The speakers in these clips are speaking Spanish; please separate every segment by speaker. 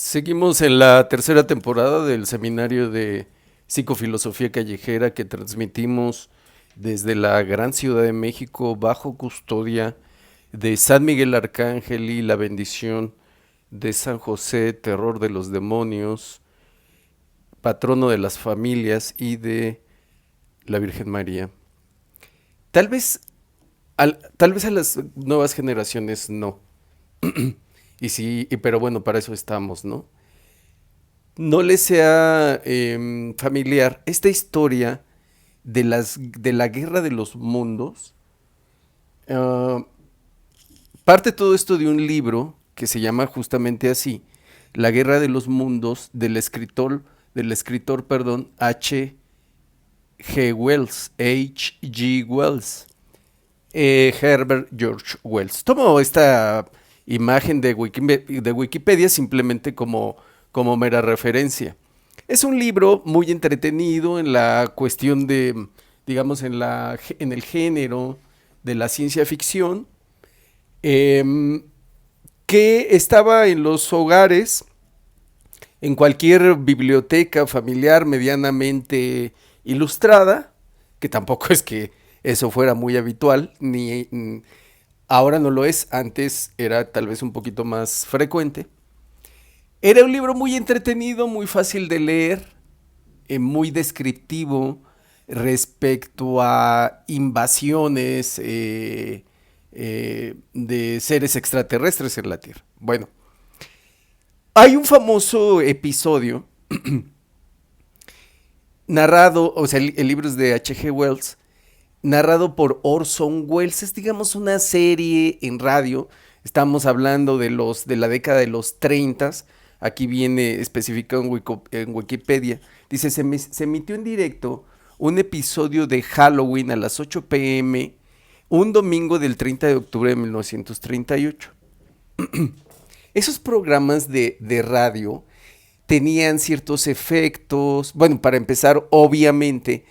Speaker 1: Seguimos en la tercera temporada del seminario de psicofilosofía callejera que transmitimos desde la gran Ciudad de México bajo custodia de San Miguel Arcángel y la bendición de San José, terror de los demonios, patrono de las familias y de la Virgen María. Tal vez, tal vez a las nuevas generaciones no. Y sí, pero bueno, para eso estamos, ¿no? No les sea familiar esta historia de la guerra de los mundos. Ah, Parte todo esto de un libro que se llama justamente así, La Guerra de los Mundos, del escritor, perdón, H. G. Wells, Herbert George Wells. Tomo esta imagen de Wikipedia simplemente como mera referencia. Es un libro muy entretenido en la cuestión de, digamos, en el género de la ciencia ficción, em, que estaba en los hogares, en cualquier biblioteca familiar medianamente ilustrada, que tampoco es que eso fuera muy habitual, ahora no lo es, antes era tal vez un poquito más frecuente. Era un libro muy entretenido, muy fácil de leer, muy descriptivo respecto a invasiones de seres extraterrestres en la Tierra. Bueno, hay un famoso episodio narrado, o sea, el libro es de H. G. Wells, narrado por Orson Welles. Es, digamos, una serie en radio. Estamos hablando de la década de los 30. Aquí viene especificado en Wikipedia. Dice, se emitió en directo un episodio de Halloween a las 8 p.m. un domingo del 30 de octubre de 1938. Esos programas de radio tenían ciertos efectos. Bueno, para empezar, obviamente,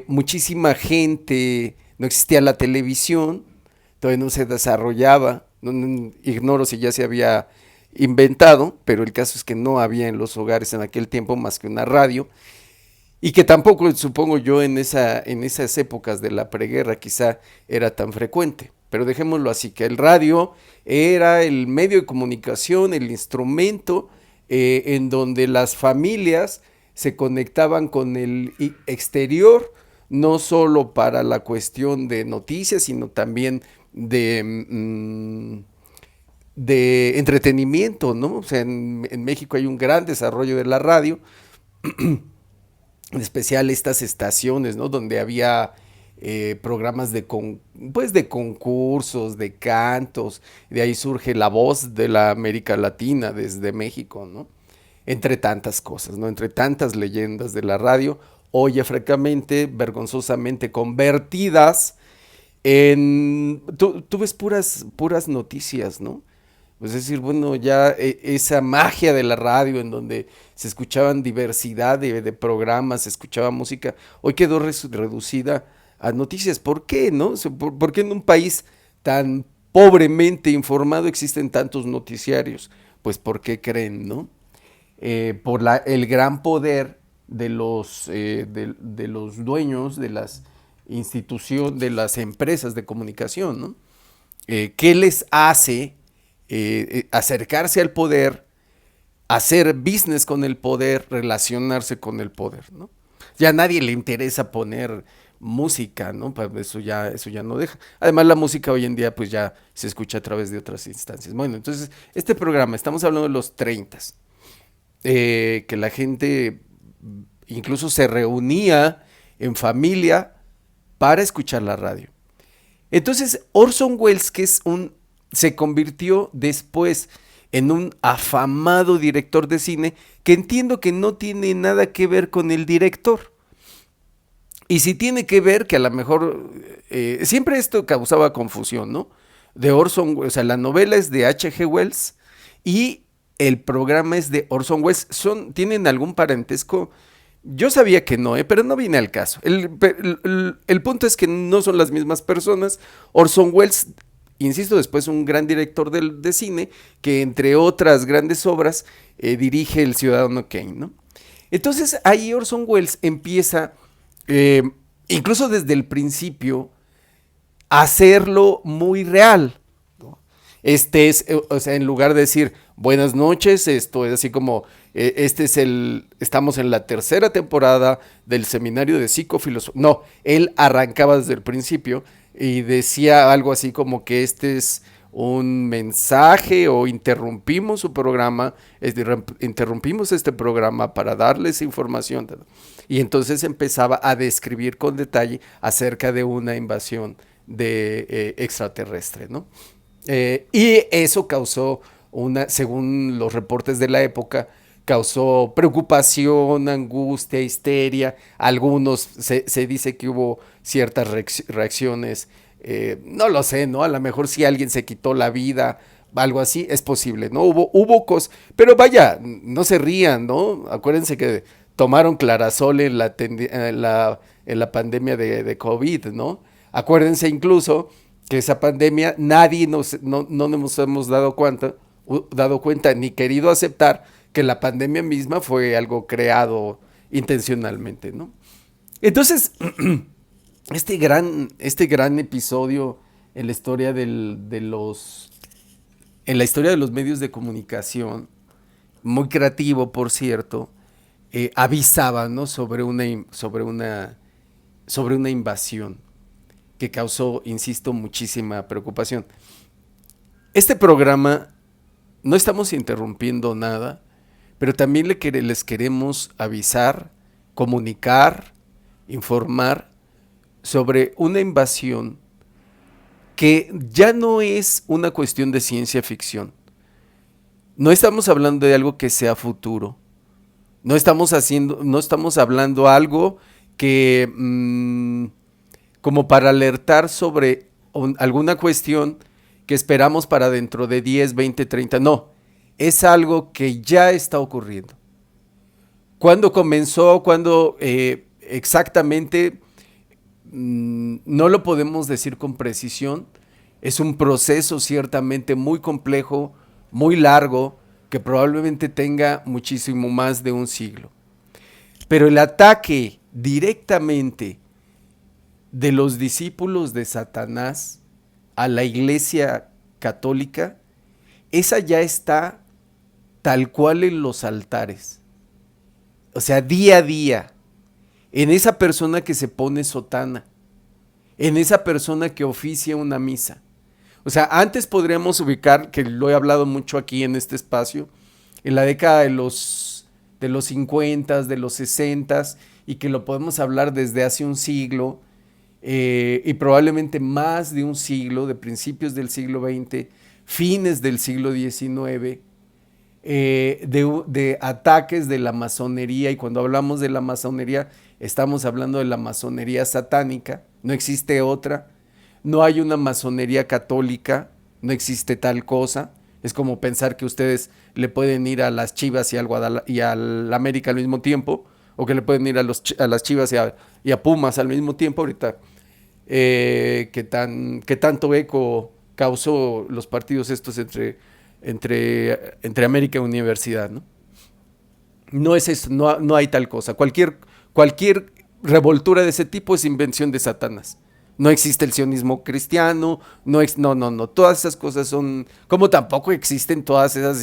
Speaker 1: muchísima gente, no existía la televisión, todavía no se desarrollaba, ignoro si ya se había inventado, pero el caso es que no había en los hogares en aquel tiempo más que una radio, y que tampoco, supongo yo, en esas épocas de la preguerra quizá era tan frecuente. Pero dejémoslo así, que el radio era el medio de comunicación, el instrumento en donde las familias se conectaban con el exterior, no solo para la cuestión de noticias, sino también de entretenimiento, ¿no? O sea, en México hay un gran desarrollo de la radio, en especial estas estaciones, ¿no? Donde había programas pues de concursos, de cantos, de ahí surge la voz de la América Latina desde México, ¿no? Entre tantas cosas, ¿no? Entre tantas leyendas de la radio, hoy ya francamente, vergonzosamente convertidas tú ves puras noticias, ¿no? Es decir, bueno, ya esa magia de la radio en donde se escuchaban diversidad de programas, se escuchaba música, hoy quedó reducida a noticias. ¿Por qué, no? O sea, ¿por qué en un país tan pobremente informado existen tantos noticiarios? Pues porque creen, ¿no? Por el gran poder de los dueños de las instituciones, de las empresas de comunicación, ¿no? ¿Qué les hace acercarse al poder, hacer business con el poder, relacionarse con el poder, ¿no? Ya a nadie le interesa poner música, ¿no? Eso ya no deja. Además, la música hoy en día pues ya se escucha a través de otras instancias. Bueno, entonces, este programa, estamos hablando de los 30, que la gente incluso se reunía en familia para escuchar la radio. Entonces, Orson Welles, se convirtió después en un afamado director de cine, que entiendo que no tiene nada que ver con el director. Y si tiene que ver, que a lo mejor siempre esto causaba confusión, ¿no? De Orson, o sea, la novela es de H. G. Wells y el programa es de Orson Welles. ¿Tienen algún parentesco? Yo sabía que no, pero no viene al caso. El punto es que no son las mismas personas. Orson Welles insisto, después un gran director de cine que entre otras grandes obras dirige El Ciudadano Kane, ¿no? Entonces ahí Orson Welles empieza, eh, incluso desde el principio, a hacerlo muy real. Este es, o sea, en lugar de decir buenas noches, esto es así como, estamos en la tercera temporada del seminario de psicofilosofía. No, él arrancaba desde el principio y decía algo así como que este es un mensaje o interrumpimos su programa, interrumpimos este programa para darles información. Y entonces empezaba a describir con detalle acerca de una invasión extraterrestre, ¿no? Y eso causó según los reportes de la época, causó preocupación, angustia, histeria. Algunos se dice que hubo ciertas reacciones, no lo sé, ¿no? A lo mejor si alguien se quitó la vida, algo así, es posible, ¿no? Hubo cosas, pero vaya, no se rían, ¿no? Acuérdense que tomaron Clarasol en la pandemia de COVID, ¿no? Acuérdense incluso que esa pandemia nadie no nos hemos dado cuenta ni querido aceptar que la pandemia misma fue algo creado intencionalmente, ¿no? Entonces, este gran episodio en la historia en la historia de los medios de comunicación, muy creativo, por cierto, avisaba, ¿no? sobre una invasión que causó, insisto, muchísima preocupación. Este programa, no estamos interrumpiendo nada, pero también les queremos avisar, comunicar, informar sobre una invasión que ya no es una cuestión de ciencia ficción. No estamos hablando de algo que sea futuro. No estamos hablando algo que como para alertar sobre alguna cuestión que esperamos para dentro de 10, 20, 30. No, es algo que ya está ocurriendo. ¿Cuándo comenzó? ¿Cuándo exactamente? No lo podemos decir con precisión. Es un proceso ciertamente muy complejo, muy largo, que probablemente tenga muchísimo más de un siglo. Pero el ataque directamente de los discípulos de Satanás a la Iglesia católica, esa ya está tal cual en los altares. O sea, día a día, en esa persona que se pone sotana, en esa persona que oficia una misa. O sea, antes podríamos ubicar, que lo he hablado mucho aquí en este espacio, en la década de los 50, de los 60, y que lo podemos hablar desde hace un siglo, y probablemente más de un siglo, de principios del siglo XX, fines del siglo XIX, de ataques de la masonería. Y cuando hablamos de la masonería, estamos hablando de la masonería satánica, no existe otra. No hay una masonería católica, no existe tal cosa. Es como pensar que ustedes le pueden ir a las Chivas y al América al mismo tiempo, o que le pueden ir a las Chivas y a Pumas al mismo tiempo. Ahorita, que tanto eco causó los partidos estos entre América y Universidad, ¿no? No es eso, no hay tal cosa. Cualquier revoltura de ese tipo es invención de Satanás. No existe el sionismo cristiano, no, todas esas cosas son, como tampoco existen todas esas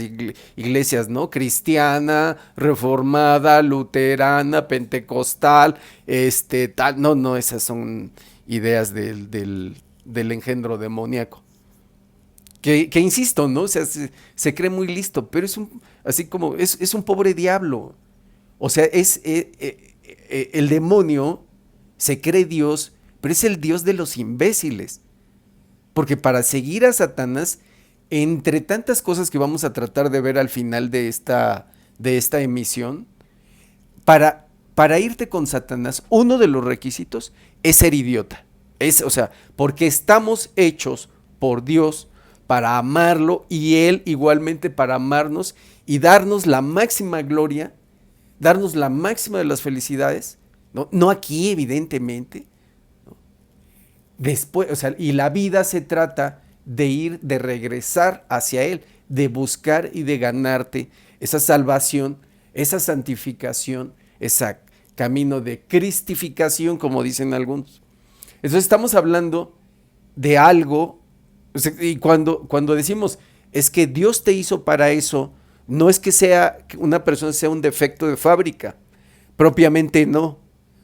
Speaker 1: iglesias, ¿no? Cristiana, reformada, luterana, pentecostal, tal, no, esas son ideas del engendro demoníaco. Que insisto, ¿no? O sea, se cree muy listo, pero así como, es un pobre diablo. O sea, el demonio se cree Dios, pero es el Dios de los imbéciles. Porque para seguir a Satanás, entre tantas cosas que vamos a tratar de ver al final de esta emisión, para irte con Satanás, uno de los requisitos es ser idiota. O sea, porque estamos hechos por Dios para amarlo, y Él igualmente para amarnos y darnos la máxima gloria, darnos la máxima de las felicidades, no aquí evidentemente, ¿no? Después, o sea, y la vida se trata de ir, de regresar hacia Él, de buscar y de ganarte esa salvación, esa santificación, ese camino de cristificación, como dicen algunos. Entonces estamos hablando de algo, y cuando decimos, es que Dios te hizo para eso, no es que una persona sea un defecto de fábrica, propiamente no.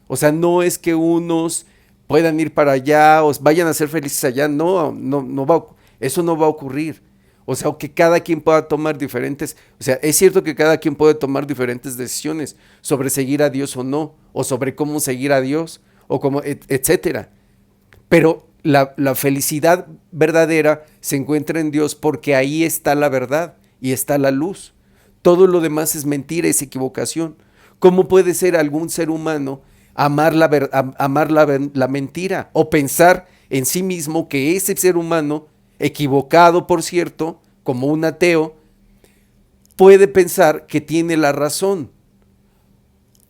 Speaker 1: O sea, no es que unos puedan ir para allá o vayan a ser felices allá, eso no va a ocurrir. O sea, o que cada quien pueda tomar diferentes, o sea, es cierto que cada quien puede tomar diferentes decisiones sobre seguir a Dios o no, o sobre cómo seguir a Dios, o cómo, etcétera. Pero la felicidad verdadera se encuentra en Dios porque ahí está la verdad y está la luz. Todo lo demás es mentira, es equivocación. ¿Cómo puede ser algún ser humano amar la mentira o pensar en sí mismo que ese ser humano, equivocado por cierto, como un ateo, puede pensar que tiene la razón,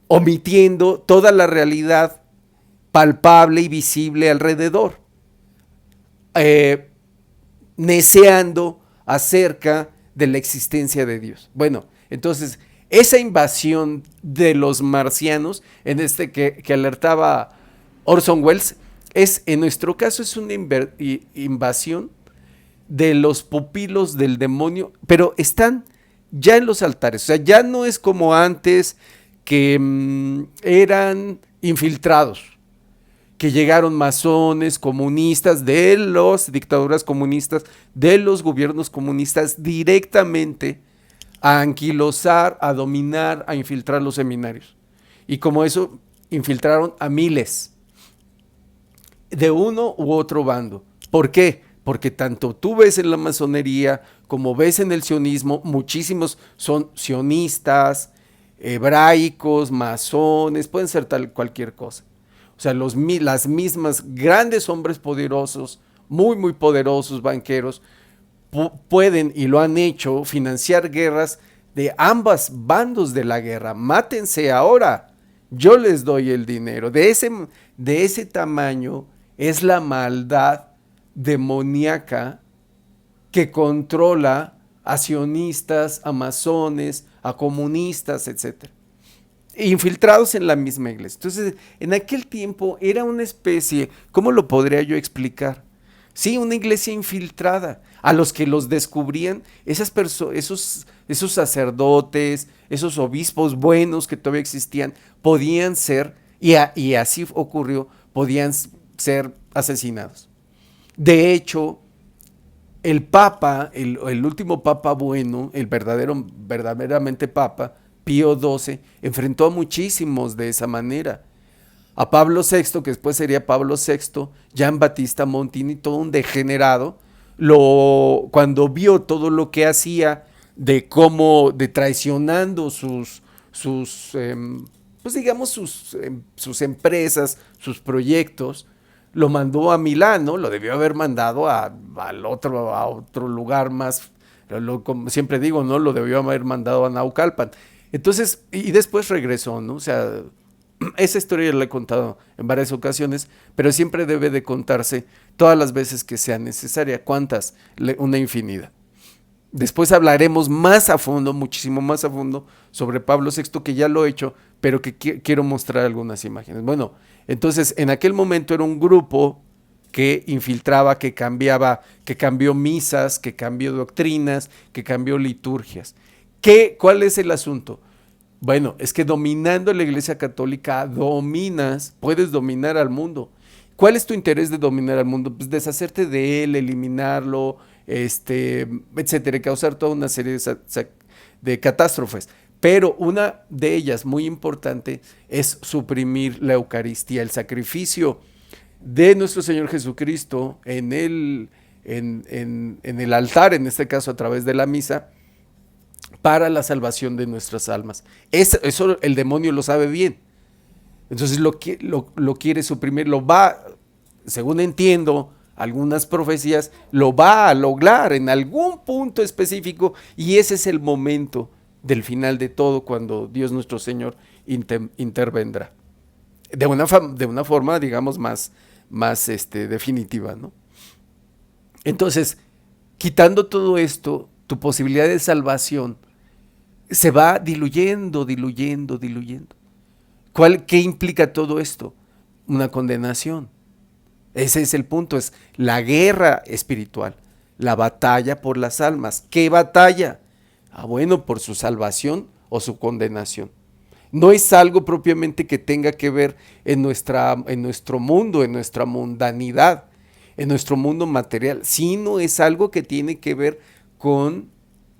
Speaker 1: omitiendo toda la realidad palpable y visible alrededor, eh, neceando acerca de la existencia de Dios? Bueno, entonces, esa invasión de los marcianos, en este que alertaba Orson Welles, en nuestro caso es una invasión de los pupilos del demonio, pero están ya en los altares. O sea, ya no es como antes que eran infiltrados, que llegaron masones, comunistas, de las dictaduras comunistas, de los gobiernos comunistas directamente a anquilosar, a dominar, a infiltrar los seminarios. Y como eso, infiltraron a miles de uno u otro bando. ¿Por qué? Porque tanto tú ves en la masonería como ves en el sionismo, muchísimos son sionistas, hebraicos, masones, pueden ser tal cualquier cosa. O sea, las mismas grandes hombres poderosos, muy, muy poderosos banqueros, pueden y lo han hecho financiar guerras de ambos bandos de la guerra. Mátense ahora, yo les doy el dinero. De ese tamaño es la maldad demoníaca que controla a sionistas, a masones, a comunistas, etcétera, infiltrados en la misma iglesia. Entonces, en aquel tiempo era una especie, ¿cómo lo podría yo explicar? Sí, una iglesia infiltrada, a los que los descubrían esos sacerdotes, esos obispos buenos que todavía existían, podían ser, y así ocurrió, podían ser asesinados. De hecho, el Papa, el último Papa bueno, verdaderamente Papa, Pío XII, enfrentó a muchísimos de esa manera. A Pablo VI, que después sería Pablo VI, Gian Battista Montini, todo un degenerado, cuando vio todo lo que hacía de traicionando pues digamos, sus empresas, sus proyectos, lo mandó a Milán, ¿no? Lo debió haber mandado a otro lugar más, como siempre digo, ¿no? Lo debió haber mandado a Naucalpan. Entonces, y después regresó, ¿no? O sea, esa historia la he contado en varias ocasiones, pero siempre debe de contarse todas las veces que sea necesaria. ¿Cuántas? Una infinidad. Después hablaremos más a fondo, muchísimo más a fondo, sobre Pablo VI, que ya lo he hecho, pero que quiero mostrar algunas imágenes. Bueno, entonces en aquel momento era un grupo que infiltraba, que cambió misas, que cambió doctrinas, que cambió liturgias. ¿Cuál es el asunto? Bueno, es que dominando la Iglesia Católica puedes dominar al mundo. ¿Cuál es tu interés de dominar al mundo? Pues deshacerte de él, eliminarlo, etcétera, causar toda una serie de catástrofes. Pero una de ellas, muy importante, es suprimir la Eucaristía, el sacrificio de nuestro Señor Jesucristo en el altar, en este caso a través de la misa, para la salvación de nuestras almas. Eso el demonio lo sabe bien. Entonces lo quiere suprimir, según entiendo, algunas profecías, lo va a lograr en algún punto específico, y ese es el momento del final de todo, cuando Dios nuestro Señor intervendrá. De una forma, digamos, más definitiva, ¿no? Entonces, quitando todo esto, tu posibilidad de salvación se va diluyendo, diluyendo, diluyendo. ¿Qué implica todo esto? Una condenación. Ese es el punto, es la guerra espiritual, la batalla por las almas. ¿Qué batalla? Bueno, por su salvación o su condenación. No es algo propiamente que tenga que ver en nuestro mundo, en nuestra mundanidad, en nuestro mundo material, sino es algo que tiene que ver con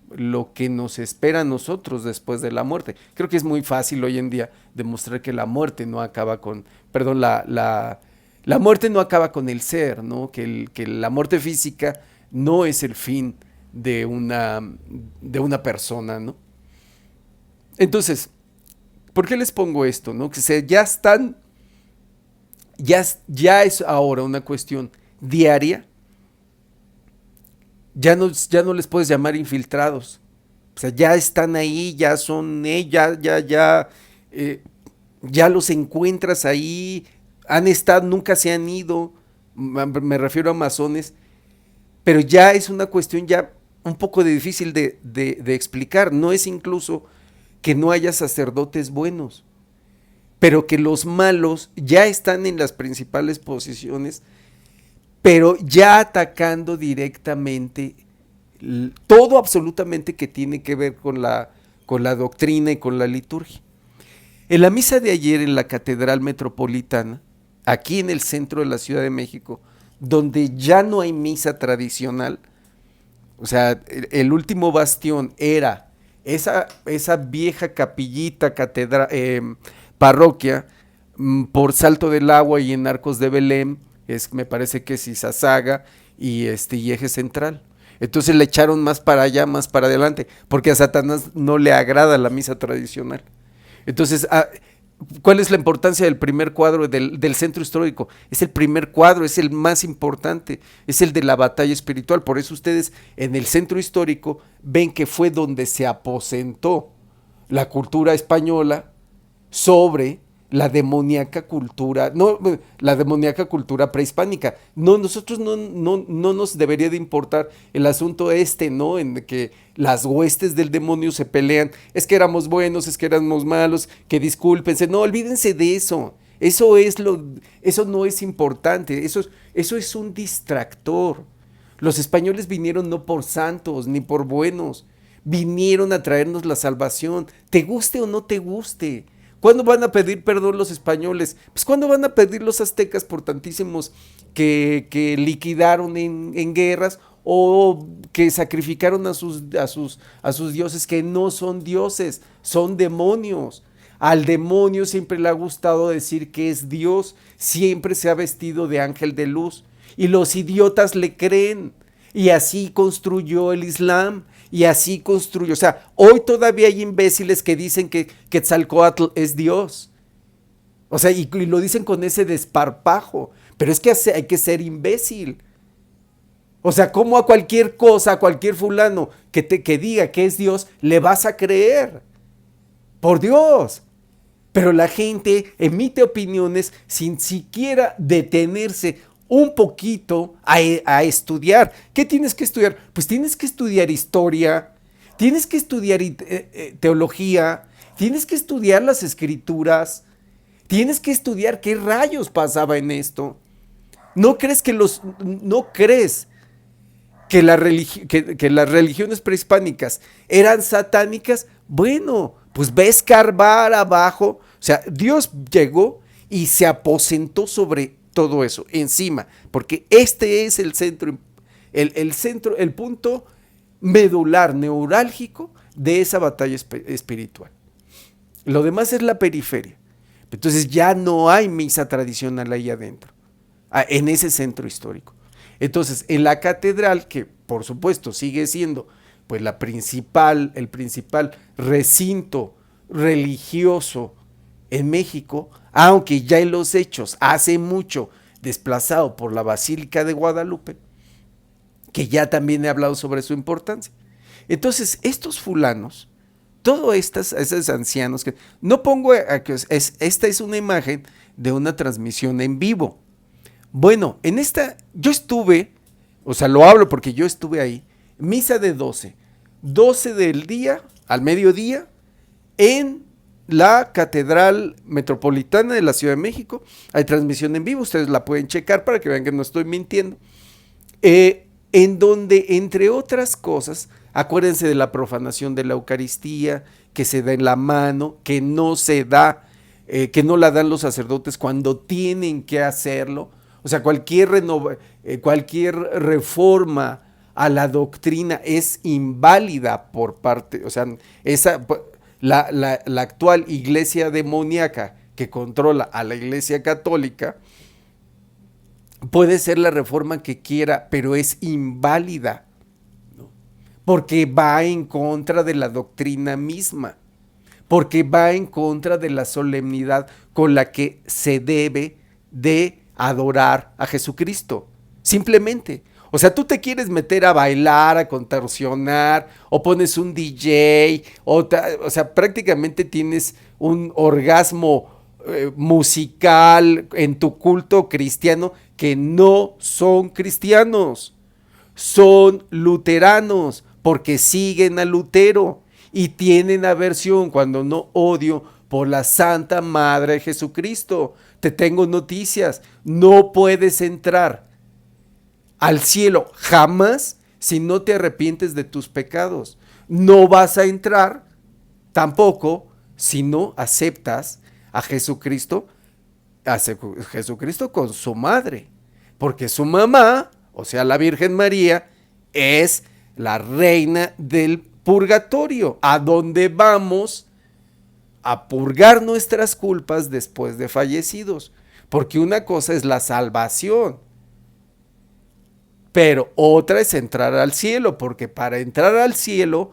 Speaker 1: lo que nos espera a nosotros después de la muerte. Creo que es muy fácil hoy en día demostrar que la muerte no acaba con, perdón, la muerte no acaba con el ser, ¿no? Que la muerte física no es el fin de una persona, ¿no? Entonces, ¿por qué les pongo esto? ¿No? Ya están, ya es ahora una cuestión diaria. Ya no les puedes llamar infiltrados. O sea, ya están ahí, ya son, ya los encuentras ahí, han estado, nunca se han ido, me refiero a masones, pero ya es una cuestión ya un poco difícil de explicar. No es incluso que no haya sacerdotes buenos, pero que los malos ya están en las principales posiciones, pero ya atacando directamente todo absolutamente que tiene que ver con la doctrina y con la liturgia. En la misa de ayer en la Catedral Metropolitana, aquí en el centro de la Ciudad de México, donde ya no hay misa tradicional, o sea, el último bastión era esa vieja capillita, parroquia, por Salto del Agua y en Arcos de Belén, me parece que es Izazaga y Eje Central. Entonces le echaron más para allá, más para adelante, porque a Satanás no le agrada la misa tradicional. Entonces, ¿cuál es la importancia del primer cuadro del centro histórico? Es el primer cuadro, es el más importante, es el de la batalla espiritual. Por eso ustedes en el centro histórico ven que fue donde se aposentó la cultura española sobre la demoníaca cultura, no, la demoníaca cultura prehispánica. No, nosotros no nos debería de importar el asunto ¿no? En que las huestes del demonio se pelean, es que éramos buenos, es que éramos malos, que discúlpense, no, olvídense de eso. Eso no es importante, eso es un distractor. Los españoles vinieron no por santos ni por buenos, vinieron a traernos la salvación, te guste o no te guste. ¿Cuándo van a pedir perdón los españoles? Pues ¿cuándo van a pedir los aztecas por tantísimos que liquidaron en guerras o que sacrificaron a sus dioses que no son dioses, son demonios? Al demonio siempre le ha gustado decir que es Dios, siempre se ha vestido de ángel de luz y los idiotas le creen y así construyó el Islam. Y así construyó, o sea, hoy todavía hay imbéciles que dicen que Quetzalcóatl es Dios. O sea, y lo dicen con ese desparpajo. Pero es que hay que ser imbécil. O sea, ¿cómo a cualquier cosa, a cualquier fulano que diga que es Dios, le vas a creer? Por Dios. Pero la gente emite opiniones sin siquiera detenerse un poquito a estudiar. ¿Qué tienes que estudiar? Pues tienes que estudiar historia, tienes que estudiar teología, tienes que estudiar las escrituras, tienes que estudiar qué rayos pasaba en esto. ¿No crees que las religiones prehispánicas eran satánicas? Bueno, pues ve a escarbar abajo. O sea, Dios llegó y se aposentó sobre todo eso, encima, porque este es el centro, el punto medular, neurálgico de esa batalla espiritual. Lo demás es la periferia. Entonces ya no hay misa tradicional ahí adentro, en ese centro histórico. Entonces, en la catedral, que por supuesto sigue siendo pues el principal recinto religioso en México, aunque ya en los hechos hace mucho desplazado por la Basílica de Guadalupe, que ya también he hablado sobre su importancia. Entonces, estos fulanos, todos esos ancianos, que no pongo, esta es una imagen de una transmisión en vivo. Bueno, yo estuve O sea, lo hablo porque yo estuve ahí. Misa de 12 del día, al mediodía, en la Catedral Metropolitana de la Ciudad de México. Hay transmisión en vivo, ustedes la pueden checar para que vean que no estoy mintiendo. En donde, entre otras cosas, acuérdense de la profanación de la Eucaristía, que se da en la mano, que no se da, que no la dan los sacerdotes cuando tienen que hacerlo. O sea, cualquier reforma a la doctrina es inválida por parte, o sea, la actual iglesia demoníaca que controla a la iglesia católica puede ser la reforma que quiera, pero es inválida, ¿no? Porque va en contra de la doctrina misma, porque va en contra de la solemnidad con la que se debe de adorar a Jesucristo. Simplemente. O sea, tú te quieres meter a bailar, a contorsionar, o pones un DJ, o sea, prácticamente tienes un orgasmo musical en tu culto cristiano que no son cristianos, son luteranos, porque siguen a Lutero y tienen aversión, cuando no odio, por la Santa Madre de Jesucristo. Te tengo noticias, no puedes entrar al cielo jamás si no te arrepientes de tus pecados. No vas a entrar tampoco si no aceptas a Jesucristo, con su madre, porque su mamá, o sea, la Virgen María, es la reina del purgatorio, a donde vamos a purgar nuestras culpas después de fallecidos, porque una cosa es la salvación, pero otra es entrar al cielo, porque para entrar al cielo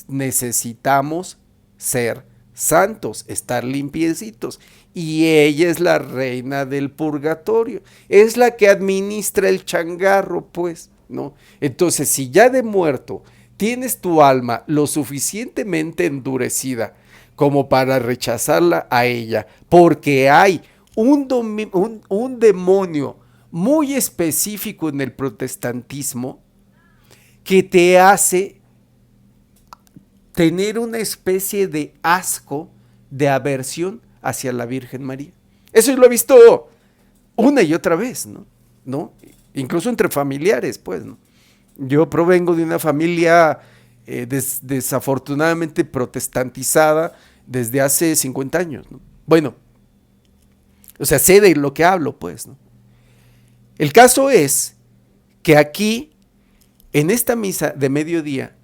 Speaker 1: necesitamos ser santos, estar limpiecitos. Y ella es la reina del purgatorio, es la que administra el changarro, pues, ¿no? Entonces, si ya de muerto tienes tu alma lo suficientemente endurecida como para rechazarla a ella, porque hay un demonio muy específico en el protestantismo que te hace tener una especie de asco, de aversión hacia la Virgen María. Eso yo lo he visto una y otra vez, ¿no? Incluso entre familiares, pues, ¿no? Yo provengo de una familia desafortunadamente protestantizada desde hace 50 años, ¿no? Bueno, o sea, sé de lo que hablo, pues, ¿no? El caso es que aquí, en esta misa de mediodía,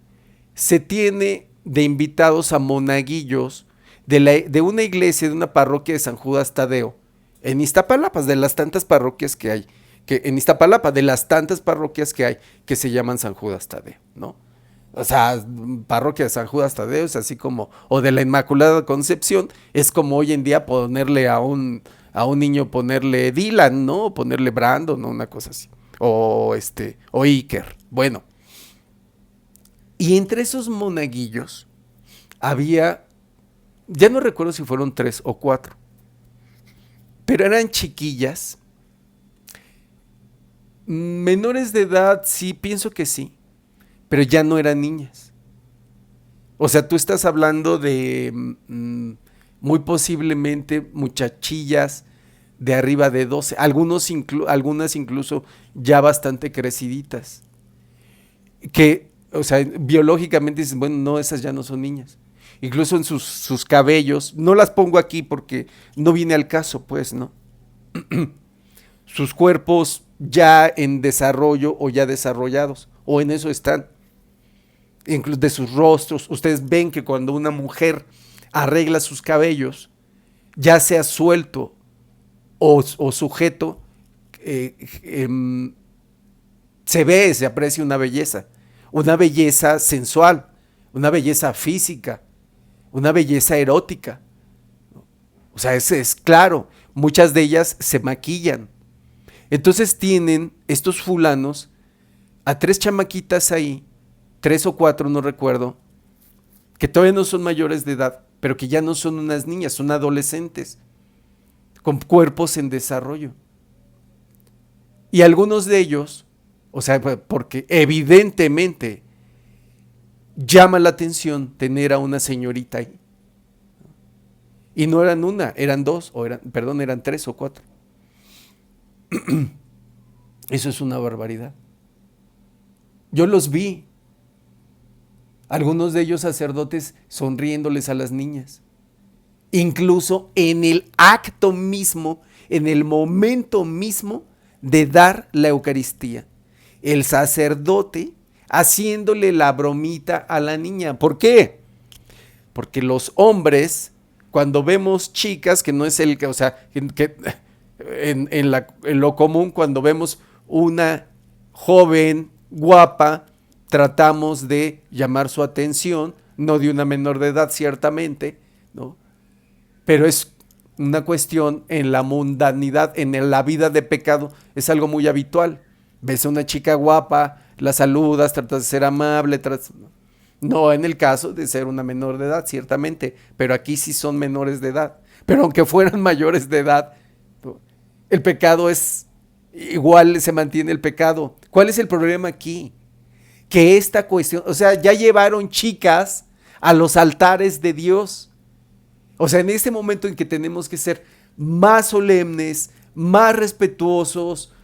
Speaker 1: se tiene de invitados a monaguillos de una iglesia, de una parroquia de San Judas Tadeo, en Iztapalapa, de las tantas parroquias que hay, que se llaman San Judas Tadeo, ¿no? O sea, parroquia de San Judas Tadeo es así como, o de la Inmaculada Concepción, es como hoy en día ponerle a un niño ponerle Dylan, ¿no? Ponerle Brandon, ¿no? Una cosa así. O Iker. Bueno. Y entre esos monaguillos había, ya no recuerdo si fueron 3 o 4, pero eran chiquillas, menores de edad, sí, pienso que sí, pero ya no eran niñas. O sea, tú estás hablando de muy posiblemente muchachillas de arriba de 12, algunas incluso ya bastante creciditas, que, o sea, biológicamente dicen, bueno, no, esas ya no son niñas. Incluso en sus cabellos, no las pongo aquí porque no viene al caso, pues, ¿no? Sus cuerpos ya en desarrollo o ya desarrollados, o en eso están. Incluso de sus rostros, ustedes ven que cuando una mujer arregla sus cabellos, ya sea suelto o sujeto, se aprecia una belleza sensual, una belleza física, una belleza erótica. O sea, es claro, muchas de ellas se maquillan. Entonces tienen estos fulanos a 3 chamaquitas ahí, 3 o 4, no recuerdo, que todavía no son mayores de edad, pero que ya no son unas niñas, son adolescentes, con cuerpos en desarrollo. Y algunos de ellos O sea, porque evidentemente llama la atención tener a una señorita ahí. Y no eran una, eran dos, eran tres o cuatro. Eso es una barbaridad. Yo los vi, algunos de ellos sacerdotes sonriéndoles a las niñas. Incluso en el acto mismo, en el momento mismo de dar la Eucaristía. El sacerdote haciéndole la bromita a la niña. ¿Por qué? Porque los hombres, cuando vemos chicas, que no es el que, o sea, que en lo común, cuando vemos una joven guapa, tratamos de llamar su atención, no de una menor de edad, ciertamente, ¿no? Pero es una cuestión en la mundanidad, en la vida de pecado, es algo muy habitual. Ves a una chica guapa, la saludas, tratas de ser amable, no en el caso de ser una menor de edad, ciertamente, pero aquí sí son menores de edad. Pero aunque fueran mayores de edad, el pecado es igual, se mantiene el pecado. ¿Cuál es el problema aquí? Que esta cuestión, o sea, ya llevaron chicas a los altares de Dios. O sea, en este momento en que tenemos que ser más solemnes, más respetuosos,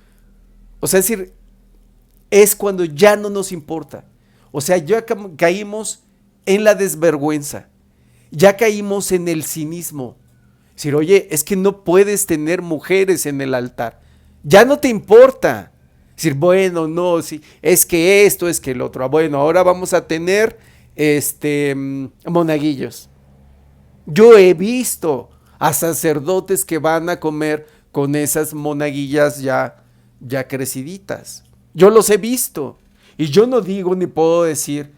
Speaker 1: o sea, es decir, es cuando ya no nos importa. O sea, ya caímos en la desvergüenza, ya caímos en el cinismo. Es decir, oye, es que no puedes tener mujeres en el altar. Ya no te importa. Es decir, bueno, no, sí, es que esto, es que el otro. Bueno, ahora vamos a tener monaguillos. Yo he visto a sacerdotes que van a comer con esas monaguillas ya creciditas. Yo los he visto. Y yo no digo ni puedo decir,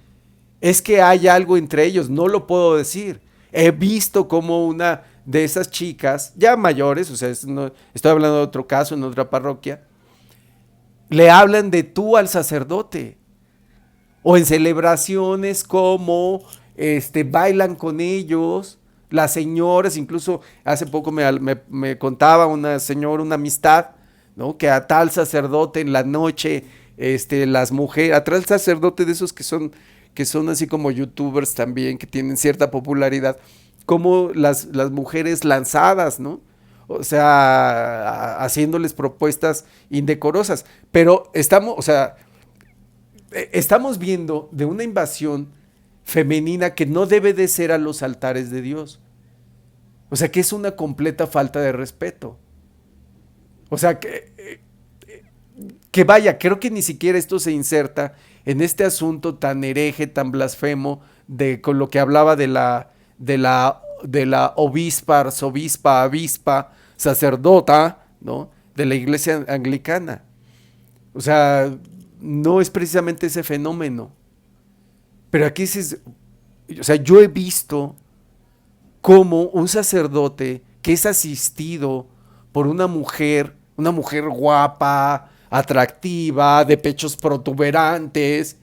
Speaker 1: es que hay algo entre ellos, no lo puedo decir. He visto como una de esas chicas, ya mayores, o sea, no, estoy hablando de otro caso en otra parroquia, le hablan de tú al sacerdote. O en celebraciones como bailan con ellos, las señoras, incluso hace poco me contaba una señora, una amistad, ¿no? Que a tal sacerdote en la noche, las mujeres, a tal sacerdote de esos que son así como youtubers también, que tienen cierta popularidad, como las mujeres lanzadas, ¿no? O sea, haciéndoles propuestas indecorosas. Pero estamos viendo de una invasión femenina que no debe de ser a los altares de Dios. O sea, que es una completa falta de respeto. O sea, que vaya, creo que ni siquiera esto se inserta en este asunto tan hereje, tan blasfemo, con lo que hablaba de la obispa, arzobispa, avispa, sacerdota, ¿no? De la iglesia anglicana. O sea, no es precisamente ese fenómeno. Pero aquí o sea, yo he visto cómo un sacerdote que es asistido por una mujer guapa, atractiva, de pechos protuberantes,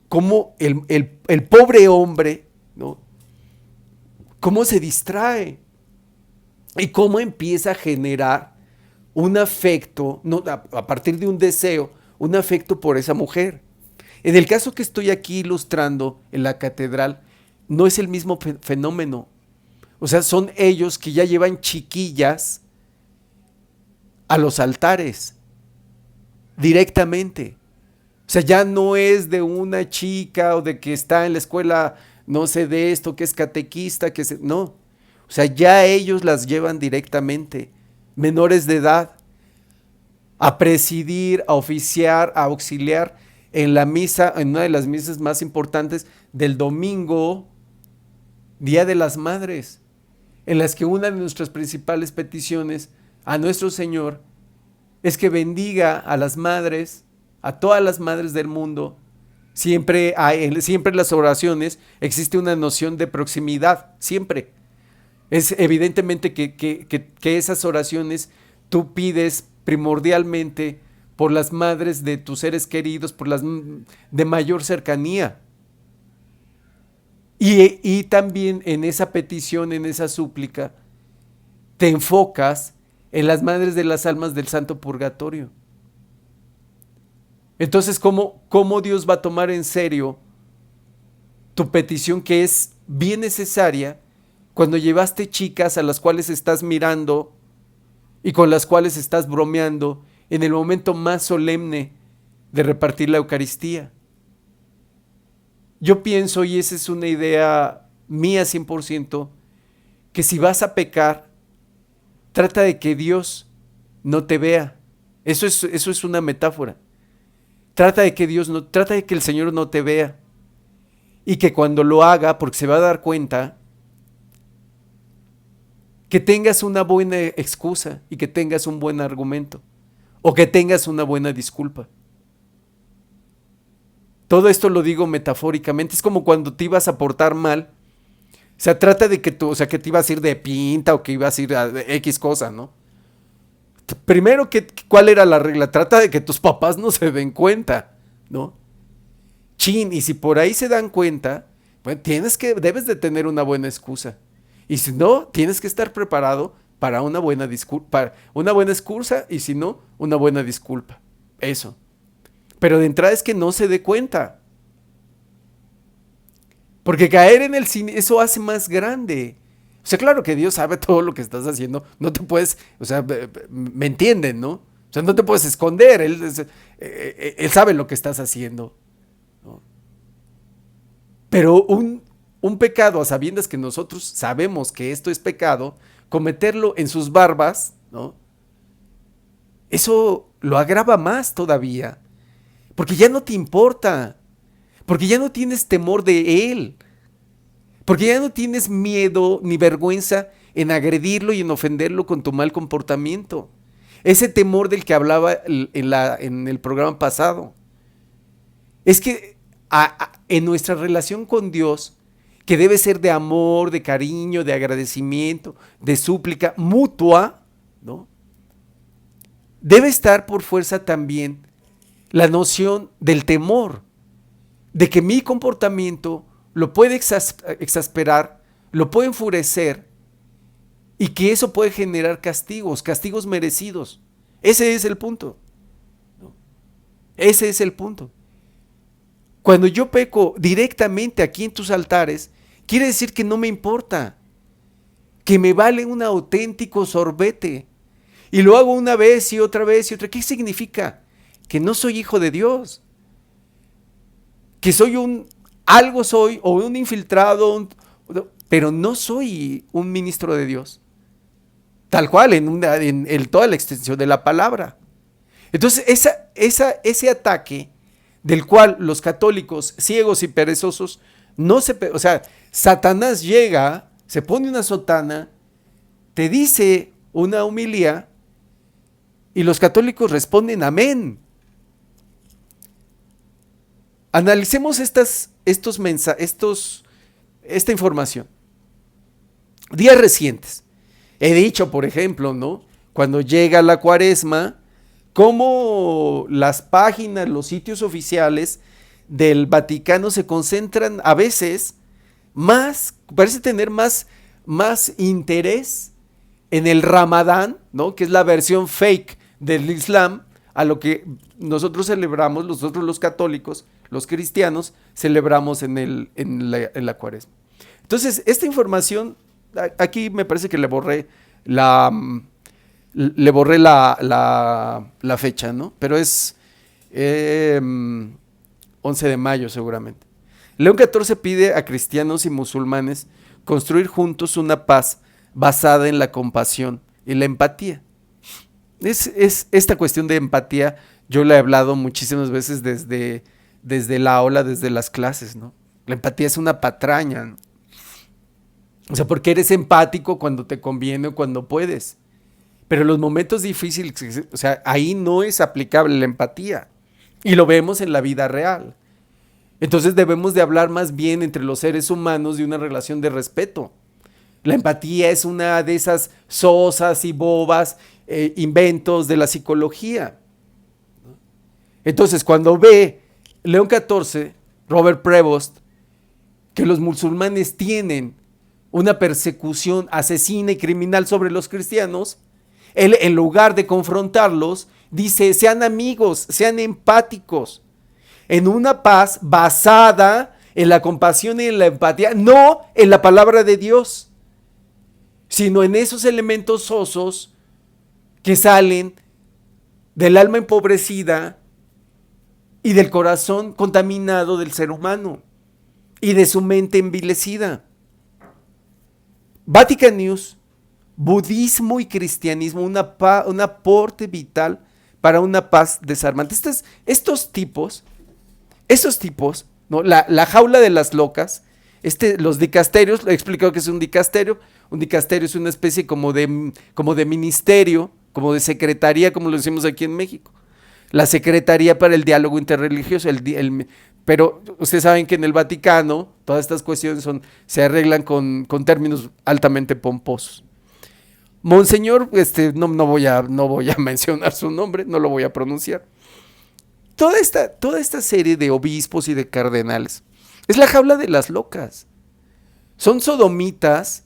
Speaker 1: cómo el pobre hombre, ¿no? Cómo se distrae y cómo empieza a generar un afecto, no, a partir de un deseo, un afecto por esa mujer. En el caso que estoy aquí ilustrando en la catedral, no es el mismo fenómeno. O sea, son ellos que ya llevan chiquillas a los altares directamente. O sea, ya no es de una chica o de que está en la escuela, no sé de esto, que es catequista, no. O sea, ya ellos las llevan directamente, menores de edad, a presidir, a oficiar, a auxiliar en la misa, en una de las misas más importantes del domingo, Día de las Madres, en las que una de nuestras principales peticiones a nuestro Señor es que bendiga a las madres, a todas las madres del mundo. Siempre en las oraciones existe una noción de proximidad, siempre. Es evidentemente que esas oraciones tú pides primordialmente por las madres de tus seres queridos, por las de mayor cercanía. Y también en esa petición, en esa súplica, te enfocas en las madres de las almas del Santo Purgatorio. Entonces, ¿cómo Dios va a tomar en serio tu petición, que es bien necesaria, cuando llevaste chicas a las cuales estás mirando y con las cuales estás bromeando en el momento más solemne de repartir la Eucaristía? Yo pienso, y esa es una idea mía 100%, que si vas a pecar, trata de que Dios no te vea. Eso es una metáfora. Trata de que el Señor no te vea. Y que cuando lo haga, porque se va a dar cuenta, que tengas una buena excusa y que tengas un buen argumento. O que tengas una buena disculpa. Todo esto lo digo metafóricamente. Es como cuando te ibas a portar mal. O sea, trata de que que te ibas a ir de pinta o que ibas a ir a X cosa, ¿no? Primero, ¿cuál era la regla? Trata de que tus papás no se den cuenta, ¿no? Chin, y si por ahí se dan cuenta, pues debes de tener una buena excusa. Y si no, tienes que estar preparado para una buena disculpa, una buena excusa, y si no, una buena disculpa. Eso. Pero de entrada es que no se dé cuenta. Porque caer en el cine, eso hace más grande. O sea, claro que Dios sabe todo lo que estás haciendo. No te puedes, o sea, me entienden, ¿no? O sea, no te puedes esconder. Él sabe lo que estás haciendo, ¿no? Pero un pecado, a sabiendas que nosotros sabemos que esto es pecado, cometerlo en sus barbas, ¿no? Eso lo agrava más todavía. Porque ya no te importa. Porque ya no tienes temor de él. Porque ya no tienes miedo ni vergüenza en agredirlo y en ofenderlo con tu mal comportamiento. Ese temor del que hablaba en el programa pasado. Es que en nuestra relación con Dios, que debe ser de amor, de cariño, de agradecimiento, de súplica mutua, ¿no? Debe estar por fuerza también la noción del temor, de que mi comportamiento lo puede exasperar, lo puede enfurecer y que eso puede generar castigos merecidos. Ese es el punto, ¿no? Ese es el punto. Cuando yo peco directamente aquí en tus altares, quiere decir que no me importa, que me vale un auténtico sorbete. Y lo hago una vez y otra vez y otra. ¿Qué significa? Que no soy hijo de Dios. Que soy o un infiltrado, pero no soy un ministro de Dios. Tal cual, en toda la extensión de la palabra. Entonces, ese ataque del cual los católicos ciegos y perezosos o sea, Satanás llega, se pone una sotana, te dice una homilía y los católicos responden amén. Analicemos esta información. Días recientes. He dicho, por ejemplo, ¿no? Cuando llega la Cuaresma, cómo las páginas, los sitios oficiales del Vaticano se concentran a veces parece tener más interés en el Ramadán, ¿no? Que es la versión fake del Islam, a lo que nosotros celebramos, nosotros los católicos, los cristianos, celebramos en la Cuaresma. Entonces, esta información, aquí me parece que le borré la fecha, ¿no? Pero es 11 de mayo seguramente. León XIV pide a cristianos y musulmanes construir juntos una paz basada en la compasión y la empatía. Es esta cuestión de empatía, yo la he hablado muchísimas veces desde la aula, desde las clases, ¿no? La empatía es una patraña, ¿no? O sea, porque eres empático cuando te conviene o cuando puedes. Pero en los momentos difíciles, o sea, ahí no es aplicable la empatía. Y lo vemos en la vida real. Entonces debemos de hablar más bien entre los seres humanos de una relación de respeto. La empatía es una de esas sosas y bobas inventos de la psicología. Entonces, cuando ve León XIV, Robert Prevost, que los musulmanes tienen una persecución asesina y criminal sobre los cristianos, él, en lugar de confrontarlos Dice, sean amigos, sean empáticos, en una paz basada en la compasión y en la empatía, no en la palabra de Dios, sino en esos elementos sosos que salen del alma empobrecida y del corazón contaminado del ser humano y de su mente envilecida. Vatican News, budismo y cristianismo, un aporte vital para una paz desarmante. Esos tipos, ¿no? La jaula de las locas, los dicasterios, le he explicado que es un dicasterio. Un dicasterio es una especie como de ministerio, como de secretaría, como lo decimos aquí en México. La Secretaría para el Diálogo Interreligioso, pero ustedes saben que en el Vaticano todas estas cuestiones se arreglan con términos altamente pomposos. Monseñor, no voy a mencionar su nombre, no lo voy a pronunciar. Toda esta serie de obispos y de cardenales es la jaula de las locas. Son sodomitas,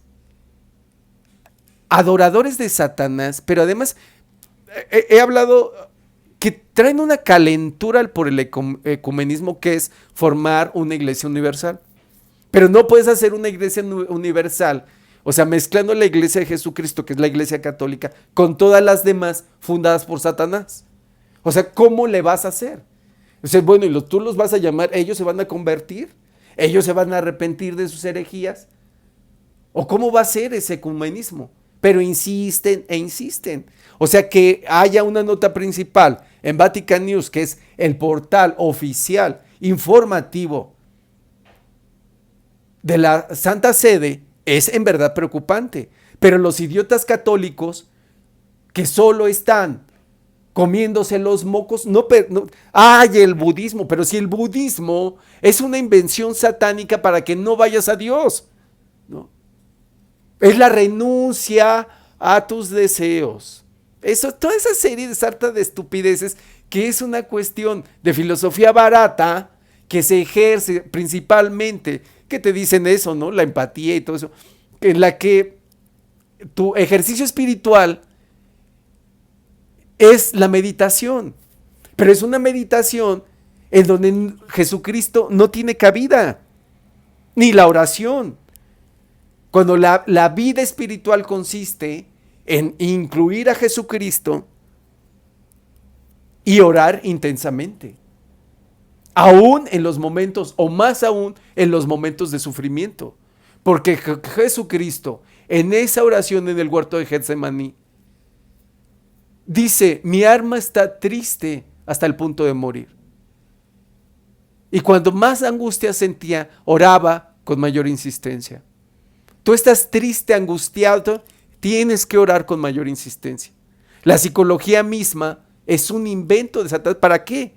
Speaker 1: adoradores de Satanás, pero además he hablado que traen una calentura por el ecumenismo, que es formar una iglesia universal. Pero no puedes hacer una iglesia universal, o sea, mezclando la iglesia de Jesucristo, que es la iglesia católica, con todas las demás fundadas por Satanás. O sea, ¿cómo le vas a hacer? O sea, bueno, y tú los vas a llamar, ellos se van a convertir, ellos se van a arrepentir de sus herejías. ¿O cómo va a ser ese ecumenismo? Pero insisten e insisten. O sea, que haya una nota principal en Vatican News, que es el portal oficial informativo de la Santa Sede, es en verdad preocupante. Pero los idiotas católicos que solo están comiéndose los mocos, ¡ay, el budismo! Pero si el budismo es una invención satánica para que no vayas a Dios, ¿no? Es la renuncia a tus deseos. Toda esa serie de sarta de estupideces, que es una cuestión de filosofía barata que se ejerce principalmente, que te dicen eso, ¿no? La empatía y todo eso, en la que tu ejercicio espiritual es la meditación, pero es una meditación en donde Jesucristo no tiene cabida, ni la oración. Cuando la vida espiritual consiste en incluir a Jesucristo y orar intensamente, aún en los momentos, o más aún en los momentos de sufrimiento, porque Jesucristo en esa oración en el huerto de Getsemaní dice, mi alma está triste hasta el punto de morir. Y cuando más angustia sentía, oraba con mayor insistencia. Tú estás triste, angustiado, tienes que orar con mayor insistencia. La psicología misma es un invento de Satanás. ¿Para qué?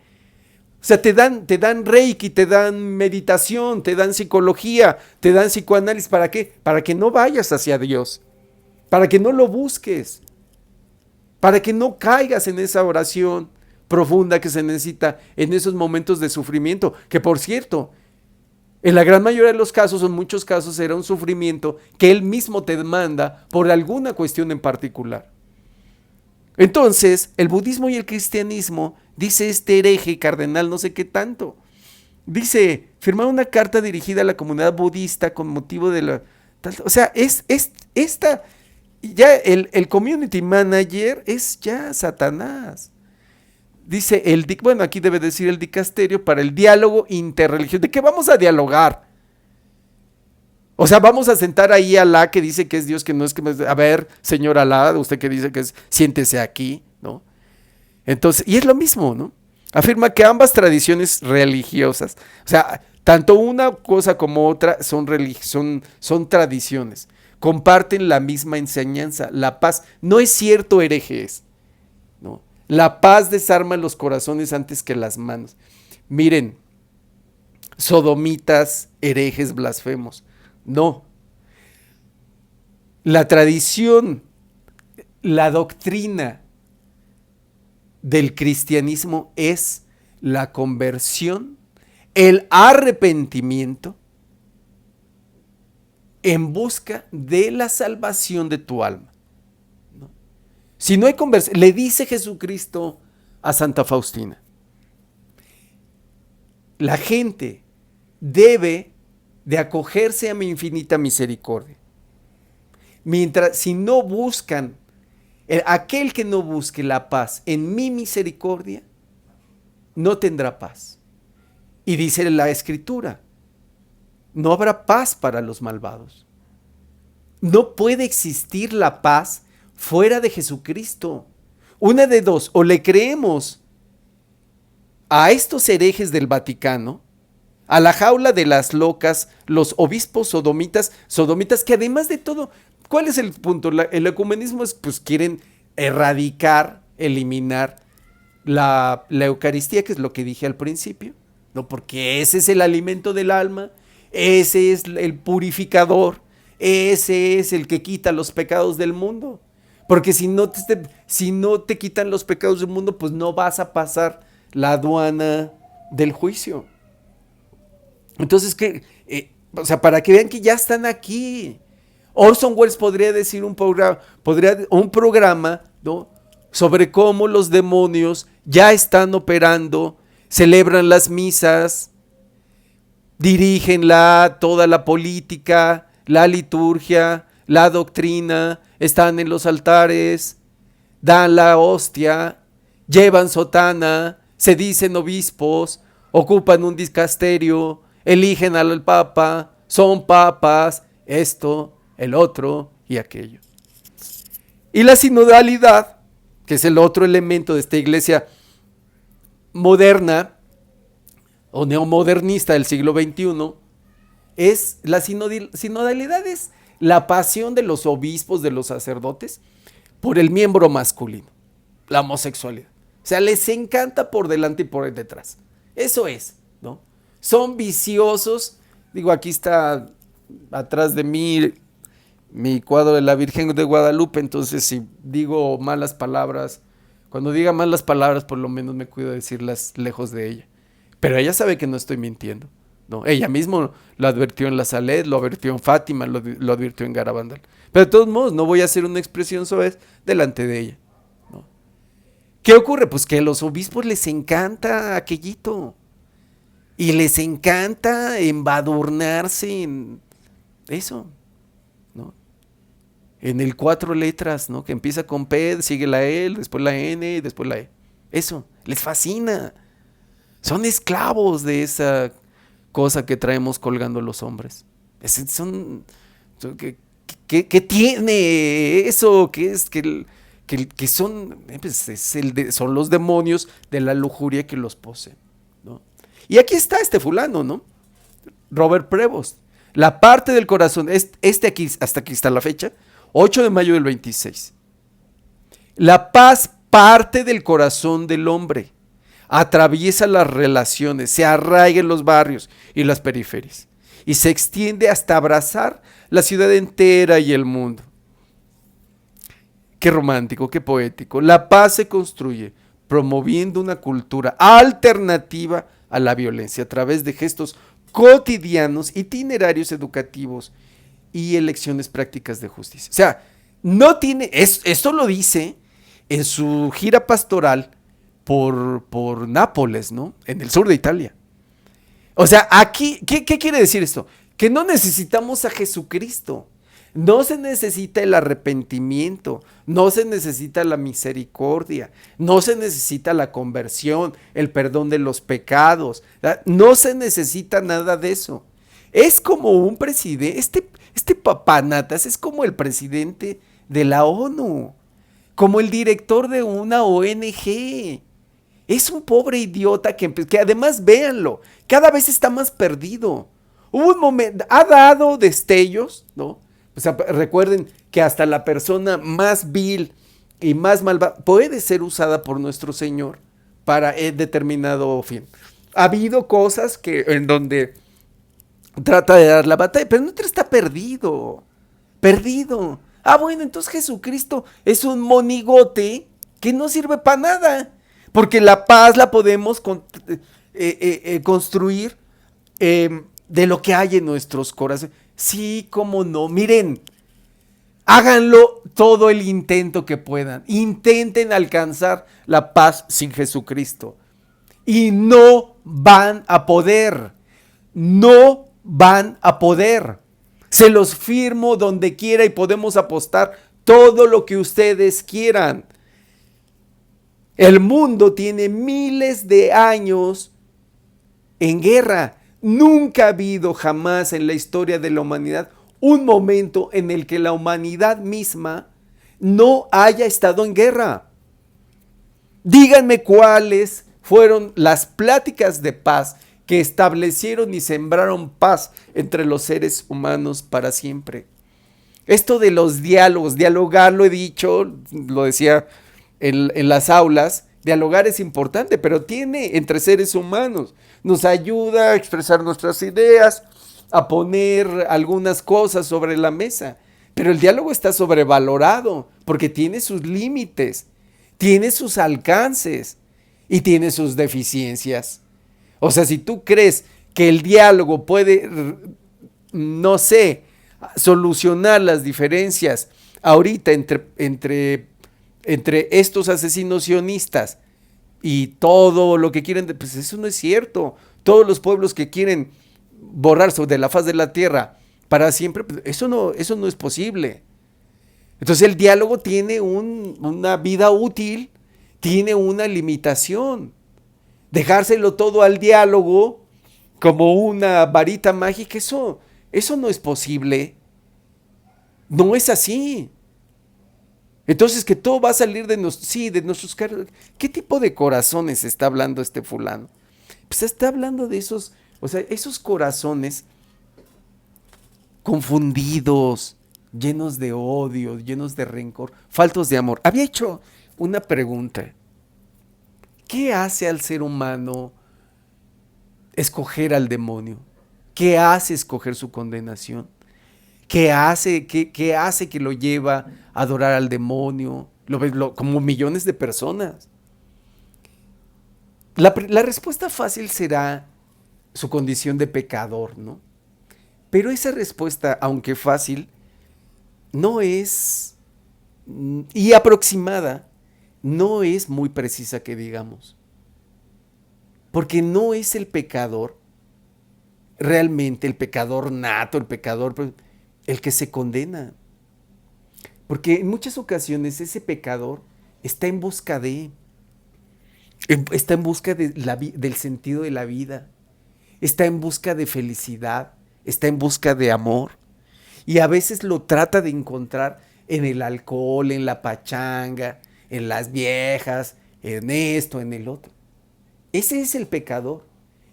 Speaker 1: O sea, te dan reiki, te dan meditación, te dan psicología, te dan psicoanálisis. ¿Para qué? Para que no vayas hacia Dios, para que no lo busques, para que no caigas en esa oración profunda que se necesita en esos momentos de sufrimiento, que por cierto, en la gran mayoría de los casos, en muchos casos, era un sufrimiento que Él mismo te demanda por alguna cuestión en particular. Entonces, el budismo y el cristianismo, dice este hereje cardenal no sé qué tanto, dice, firmar una carta dirigida a la comunidad budista con motivo de la... O sea, ya el community manager es ya Satanás. Dice, bueno, aquí debe decir el dicasterio para el diálogo interreligioso. ¿De qué vamos a dialogar? O sea, vamos a sentar ahí a Alá, que dice que es Dios, que no es que... A ver, señor Alá, usted que dice que es, siéntese aquí, ¿no? Entonces, y es lo mismo, ¿no? Afirma que ambas tradiciones religiosas, o sea, tanto una cosa como otra son tradiciones, comparten la misma enseñanza, la paz. No es cierto, herejes, ¿no? La paz desarma los corazones antes que las manos. Miren, sodomitas, herejes, blasfemos. No. La tradición, la doctrina del cristianismo es la conversión, el arrepentimiento en busca de la salvación de tu alma. Si no hay conversión, le dice Jesucristo a Santa Faustina. La gente debe de acogerse a mi infinita misericordia. Mientras, si no buscan, aquel que no busque la paz en mi misericordia, no tendrá paz. Y dice la Escritura, no habrá paz para los malvados. No puede existir la paz fuera de Jesucristo. Una de dos, o le creemos a estos herejes del Vaticano, a la jaula de las locas, los obispos sodomitas que además de todo, ¿cuál es el punto? El ecumenismo es, pues quieren erradicar, eliminar la Eucaristía, que es lo que dije al principio, ¿no? Porque ese es el alimento del alma, ese es el purificador, ese es el que quita los pecados del mundo. Porque si no te quitan los pecados del mundo, pues no vas a pasar la aduana del juicio. Entonces, para que vean que ya están aquí. Orson Welles podría decir un programa, ¿no?, sobre cómo los demonios ya están operando, celebran las misas, dirigen toda la política, la liturgia, la doctrina, están en los altares, dan la hostia, llevan sotana, se dicen obispos, ocupan un dicasterio, eligen al papa, son papas, esto, el otro y aquello. Y la sinodalidad, que es el otro elemento de esta iglesia moderna o neomodernista del siglo XXI, es la sinodalidad, es la pasión de los obispos, de los sacerdotes, por el miembro masculino, la homosexualidad. O sea, les encanta por delante y por detrás. Eso es, ¿no? Son viciosos. Digo, aquí está atrás de mí mi cuadro de la Virgen de Guadalupe, entonces si digo malas palabras, cuando diga malas palabras, por lo menos me cuido de decirlas lejos de ella. Pero ella sabe que no estoy mintiendo, ¿no? Ella misma lo advirtió en La Saled, lo advirtió en Fátima, lo advirtió en Garabandal. Pero de todos modos, no voy a hacer una expresión soez delante de ella, ¿no? ¿Qué ocurre? Pues que a los obispos les encanta aquellito. Y les encanta embadurnarse en eso, ¿no? En el 4 letras, ¿no? Que empieza con P, sigue la E, después la N y después la E. Eso, les fascina. Son esclavos de esa cosa que traemos colgando los hombres. ¿Qué tiene eso? ¿Qué es? Que son, pues son los demonios de la lujuria que los poseen, ¿no? Y aquí está este fulano, ¿no? Robert Prevost. La parte del corazón, aquí, hasta aquí está la fecha, 8 de mayo del 26. La paz parte del corazón del hombre, atraviesa las relaciones, se arraiga en los barrios y las periferias y se extiende hasta abrazar la ciudad entera y el mundo. Qué romántico, qué poético. La paz se construye promoviendo una cultura alternativa a la violencia a través de gestos cotidianos, itinerarios educativos y elecciones prácticas de justicia. O sea, no tiene, esto lo dice en su gira pastoral por Nápoles, ¿no? En el sur de Italia. O sea, aquí, ¿qué quiere decir esto? Que no necesitamos a Jesucristo. No se necesita el arrepentimiento, no se necesita la misericordia, no se necesita la conversión, el perdón de los pecados, no se necesita nada de eso. Es como un presidente, este papanatas es como el presidente de la ONU, como el director de una ONG. Es un pobre idiota que además, véanlo, cada vez está más perdido. Hubo un momento, ha dado destellos, ¿no? O sea, recuerden que hasta la persona más vil y más malvada puede ser usada por nuestro Señor para determinado fin. Ha habido cosas en donde trata de dar la batalla, pero no está perdido. Perdido. Ah, bueno, entonces Jesucristo es un monigote que no sirve para nada. Porque la paz la podemos construir de lo que hay en nuestros corazones. Sí, cómo no. Miren, Háganlo todo el intento que puedan. Intenten alcanzar la paz sin Jesucristo. Y no van a poder. No van a poder. Se los firmo donde quiera y podemos apostar todo lo que ustedes quieran. El mundo tiene miles de años en guerra. Nunca ha habido jamás en la historia de la humanidad un momento en el que la humanidad misma no haya estado en guerra. Díganme cuáles fueron las pláticas de paz que establecieron y sembraron paz entre los seres humanos para siempre. Esto de los diálogos, dialogar, lo he dicho, lo decía en las aulas, dialogar es importante, pero tiene entre seres humanos. Nos ayuda a expresar nuestras ideas, a poner algunas cosas sobre la mesa. Pero el diálogo está sobrevalorado porque tiene sus límites, tiene sus alcances y tiene sus deficiencias. O sea, si tú crees que el diálogo puede, no sé, solucionar las diferencias ahorita entre estos asesinos sionistas y todo lo que quieren, pues eso no es cierto. Todos los pueblos que quieren borrarse de la faz de la tierra para siempre, pues eso no es posible. Entonces el diálogo tiene una vida útil, tiene una limitación. Dejárselo todo al diálogo como una varita mágica, eso no es posible. No es así. Entonces que todo va a salir de nuestros ¿Qué tipo de corazones está hablando este fulano? Pues está hablando de esos, o sea, esos corazones confundidos, llenos de odio, llenos de rencor, faltos de amor. Había hecho una pregunta. ¿Qué hace al ser humano escoger al demonio? ¿Qué hace escoger su condenación? ¿Qué hace que lo lleva a adorar al demonio? Como millones de personas. La respuesta fácil será su condición de pecador, ¿no? Pero esa respuesta, aunque fácil, no es, y aproximada, no es muy precisa que digamos. Porque no es el pecador, realmente el pecador nato, el pecador, el que se condena. Porque en muchas ocasiones ese pecador está en busca del sentido de la vida, está en busca de felicidad, está en busca de amor. Y a veces lo trata de encontrar en el alcohol, en la pachanga, en las viejas, en esto, en el otro. Ese es el pecador.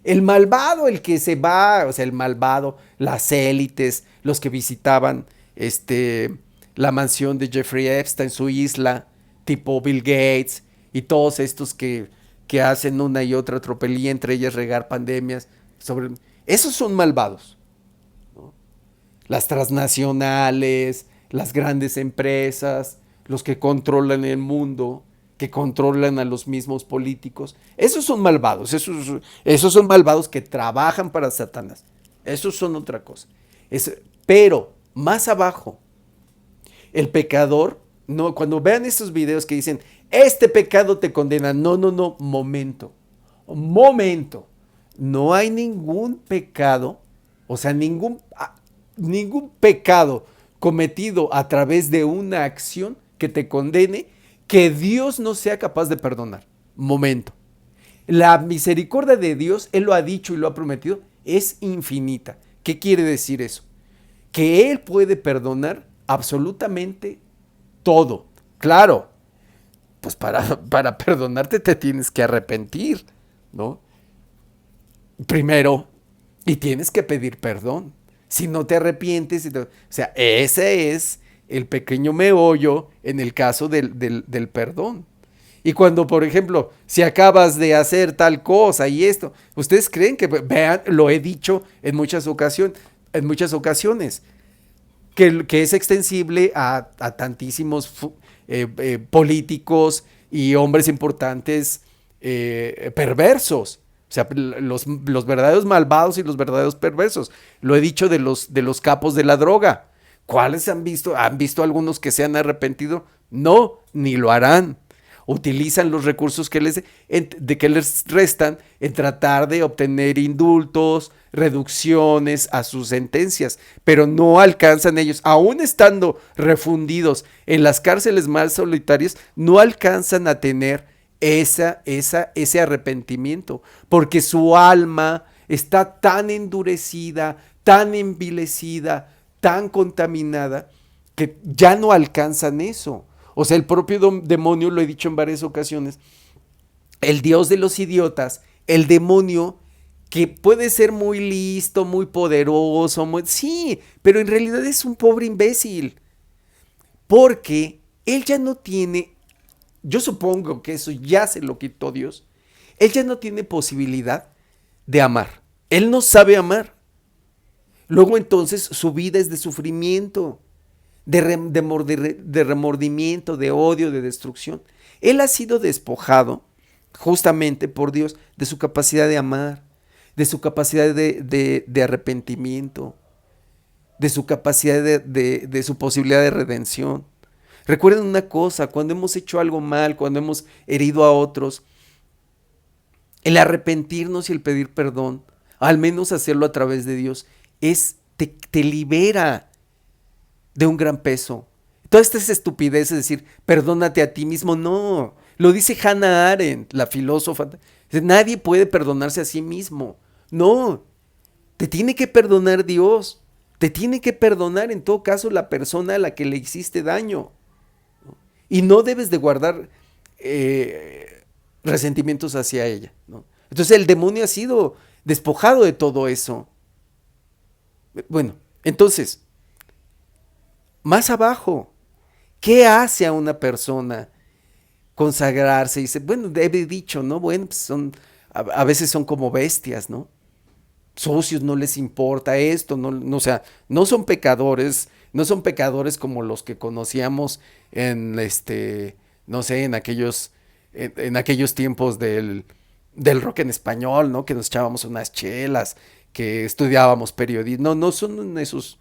Speaker 1: El malvado, el que se va, o sea, el malvado, las élites, los que visitaban la mansión de Jeffrey Epstein, su isla, tipo Bill Gates, y todos estos que hacen una y otra tropelía, entre ellas regar pandemias. Esos son malvados, ¿no? Las transnacionales, las grandes empresas, los que controlan el mundo, que controlan a los mismos políticos. Esos son malvados, esos son malvados que trabajan para Satanás. Esos son otra cosa. Pero más abajo, el pecador, no, cuando vean estos videos que dicen, este pecado te condena, no, momento. No hay ningún pecado, o sea, ningún pecado cometido a través de una acción que te condene, que Dios no sea capaz de perdonar. Momento. La misericordia de Dios, Él lo ha dicho y lo ha prometido, es infinita. ¿Qué quiere decir eso? Que Él puede perdonar absolutamente todo. Claro, pues para perdonarte te tienes que arrepentir, ¿no? Primero, y tienes que pedir perdón. Si no te arrepientes, o sea, ese es el pequeño meollo en el caso del perdón. Y cuando, por ejemplo, si acabas de hacer tal cosa y esto, ustedes creen que, vean, lo he dicho en muchas ocasiones, que es extensible a tantísimos políticos y hombres importantes perversos. O sea, los verdaderos malvados y los verdaderos perversos. Lo he dicho de los capos de la droga. ¿Cuáles han visto? ¿Han visto algunos que se han arrepentido? No, ni lo harán. Utilizan los recursos que les restan en tratar de obtener indultos, reducciones a sus sentencias, pero no alcanzan ellos, aún estando refundidos en las cárceles más solitarias, no alcanzan a tener ese arrepentimiento, porque su alma está tan endurecida, tan envilecida, tan contaminada, que ya no alcanzan eso. O sea, el propio demonio, lo he dicho en varias ocasiones, el dios de los idiotas, el demonio que puede ser muy listo, muy poderoso, sí, pero en realidad es un pobre imbécil, porque él ya no tiene, yo supongo que eso ya se lo quitó Dios, él ya no tiene posibilidad de amar, él no sabe amar. Luego entonces su vida es de sufrimiento, de remordimiento, de odio, de destrucción. Él ha sido despojado justamente por Dios de su capacidad de amar, de su capacidad de arrepentimiento, de su capacidad de su posibilidad de redención. Recuerden una cosa, cuando hemos hecho algo mal, cuando hemos herido a otros, el arrepentirnos y el pedir perdón, al menos hacerlo a través de Dios, te libera de un gran peso. Toda esta es estupidez, es decir, perdónate a ti mismo. No, lo dice Hannah Arendt, la filósofa. Nadie puede perdonarse a sí mismo. No, te tiene que perdonar Dios. Te tiene que perdonar en todo caso la persona a la que le hiciste daño. Y no debes de guardar resentimientos hacia ella, ¿no? Entonces el demonio ha sido despojado de todo eso. Bueno, entonces, más abajo, ¿qué hace a una persona consagrarse? Y dice, bueno, he dicho, ¿no? Bueno, pues a veces son como bestias, ¿no? Socios, no les importa esto, no, o sea, no son pecadores, no son pecadores como los que conocíamos en no sé, en aquellos tiempos del rock en español, ¿no? Que nos echábamos unas chelas, que estudiábamos periodismo. No, no son esos,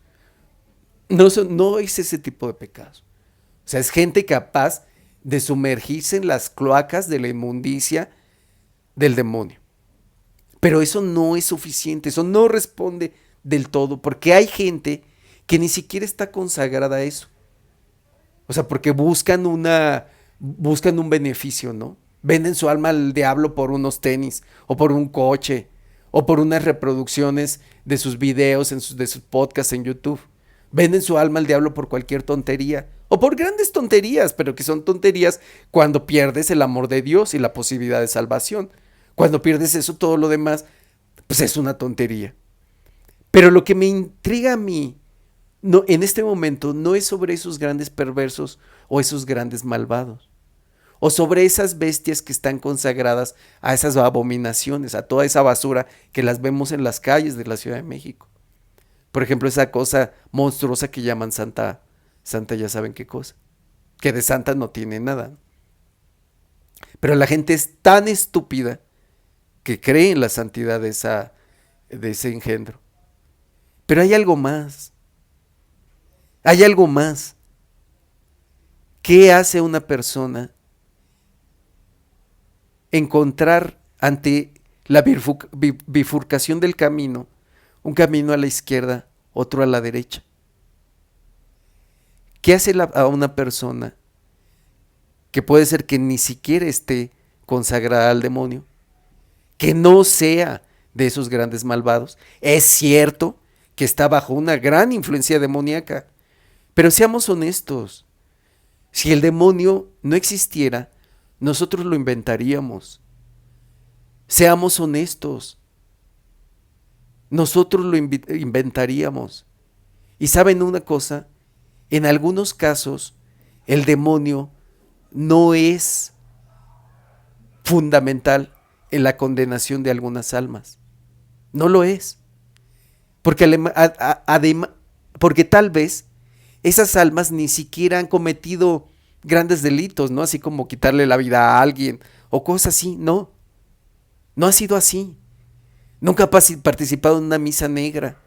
Speaker 1: no es ese tipo de pecados. O sea, es gente capaz de sumergirse en las cloacas de la inmundicia del demonio. Pero eso no es suficiente, eso no responde del todo, porque hay gente que ni siquiera está consagrada a eso. O sea, porque buscan un beneficio, ¿no? Venden su alma al diablo por unos tenis, o por un coche, o por unas reproducciones de sus videos, de sus podcasts en YouTube. Venden su alma al diablo por cualquier tontería, o por grandes tonterías, pero que son tonterías cuando pierdes el amor de Dios y la posibilidad de salvación. Cuando pierdes eso, todo lo demás, pues es una tontería. Pero lo que me intriga a mí, no, en este momento, no es sobre esos grandes perversos o esos grandes malvados, o sobre esas bestias que están consagradas a esas abominaciones, a toda esa basura que las vemos en las calles de la Ciudad de México. Por ejemplo, esa cosa monstruosa que llaman Santa ya saben qué cosa, que de santa no tiene nada. Pero la gente es tan estúpida que cree en la santidad de ese engendro. Pero hay algo más. Hay algo más. ¿Qué hace una persona encontrar ante la bifurcación del camino, un camino a la izquierda, otro a la derecha? ¿Qué hace a una persona que puede ser que ni siquiera esté consagrada al demonio, que no sea de esos grandes malvados? Es cierto que está bajo una gran influencia demoníaca, pero seamos honestos, si el demonio no existiera, nosotros lo inventaríamos. Seamos honestos, nosotros lo inventaríamos. Y saben una cosa, en algunos casos el demonio no es fundamental en la condenación de algunas almas. No lo es. Porque tal vez esas almas ni siquiera han cometido grandes delitos, ¿no? Así como quitarle la vida a alguien o cosas así. No, no ha sido así. Nunca ha participado en una misa negra.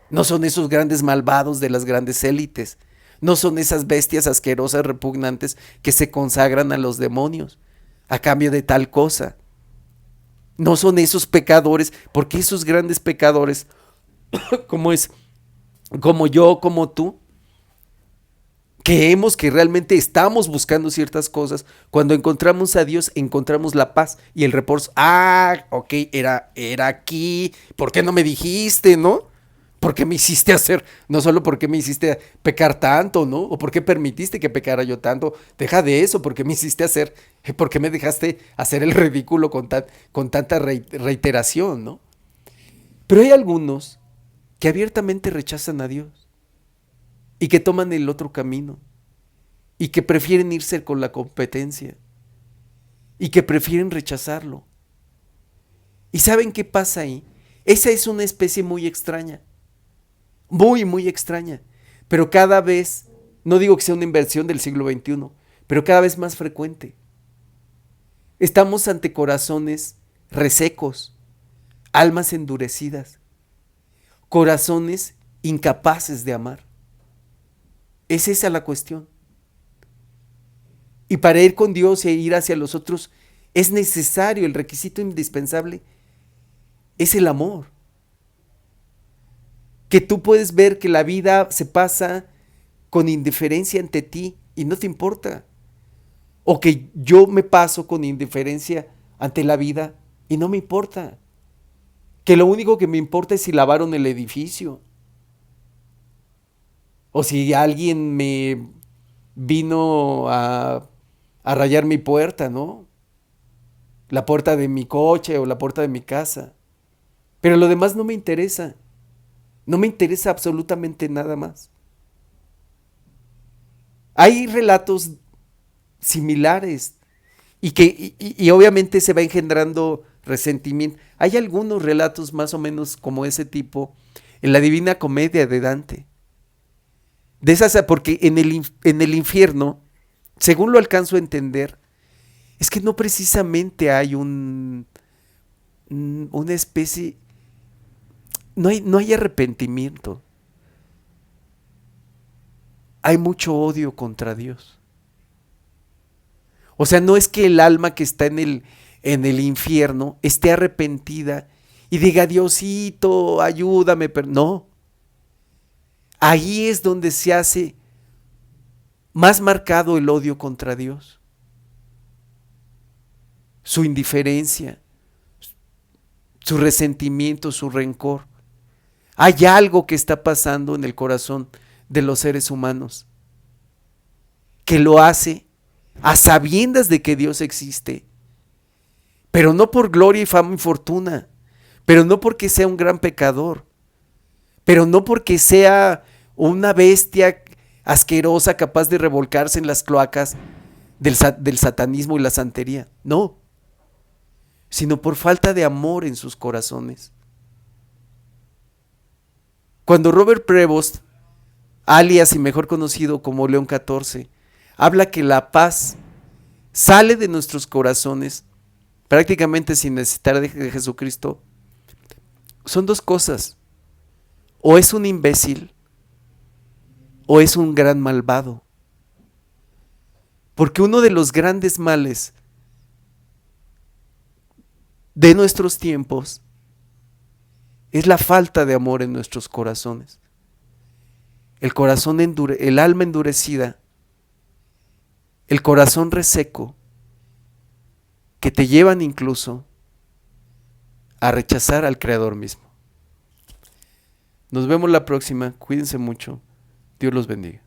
Speaker 1: No son esos grandes malvados de las grandes élites. No son esas bestias asquerosas, repugnantes que se consagran a los demonios a cambio de tal cosa. No son esos pecadores, porque esos grandes pecadores, como es, como yo, como tú, creemos que realmente estamos buscando ciertas cosas. Cuando encontramos a Dios, encontramos la paz y el reposo. Ah, ok, era aquí. ¿Por qué no me dijiste, no? ¿Por qué me hiciste hacer? No solo por qué me hiciste pecar tanto, ¿no? O por qué permitiste que pecara yo tanto. Deja de eso, ¿por qué me hiciste hacer? ¿Por qué me dejaste hacer el ridículo con tanta reiteración, ¿no? Pero hay algunos que abiertamente rechazan a Dios y que toman el otro camino y que prefieren irse con la competencia y que prefieren rechazarlo. ¿Y saben qué pasa ahí? Esa es una especie muy extraña, muy, muy extraña, pero cada vez, no digo que sea una inversión del siglo XXI, pero cada vez más frecuente. Estamos ante corazones resecos, almas endurecidas, corazones incapaces de amar. Es esa la cuestión. Y para ir con Dios e ir hacia los otros es necesario, el requisito indispensable es el amor. Que tú puedes ver que la vida se pasa con indiferencia ante ti y no te importa. O que yo me paso con indiferencia ante la vida y no me importa. Que lo único que me importa es si lavaron el edificio. O si alguien me vino a rayar mi puerta, ¿no? La puerta de mi coche o la puerta de mi casa. Pero lo demás no me interesa. No me interesa absolutamente nada más. Hay relatos similares y obviamente se va engendrando resentimiento. Hay algunos relatos más o menos como ese tipo en la Divina Comedia de Dante. De esas, porque en el infierno, según lo alcanzo a entender, es que no precisamente hay una especie, no hay arrepentimiento. Hay mucho odio contra Dios. O sea, no es que el alma que está en el infierno esté arrepentida y diga, Diosito, ayúdame, pero no. Ahí es donde se hace más marcado el odio contra Dios. Su indiferencia, su resentimiento, su rencor. Hay algo que está pasando en el corazón de los seres humanos que lo hace a sabiendas de que Dios existe, pero no por gloria y fama y fortuna, pero no porque sea un gran pecador, pero no porque sea una bestia asquerosa capaz de revolcarse en las cloacas del satanismo y la santería, no, sino por falta de amor en sus corazones. Cuando Robert Prevost, alias y mejor conocido como León XIV, habla que la paz sale de nuestros corazones prácticamente sin necesitar de Jesucristo, son dos cosas: o es un imbécil o es un gran malvado. Porque uno de los grandes males de nuestros tiempos es la falta de amor en nuestros corazones. El corazón el alma endurecida, el corazón reseco, que te llevan incluso a rechazar al Creador mismo. Nos vemos la próxima, cuídense mucho, Dios los bendiga.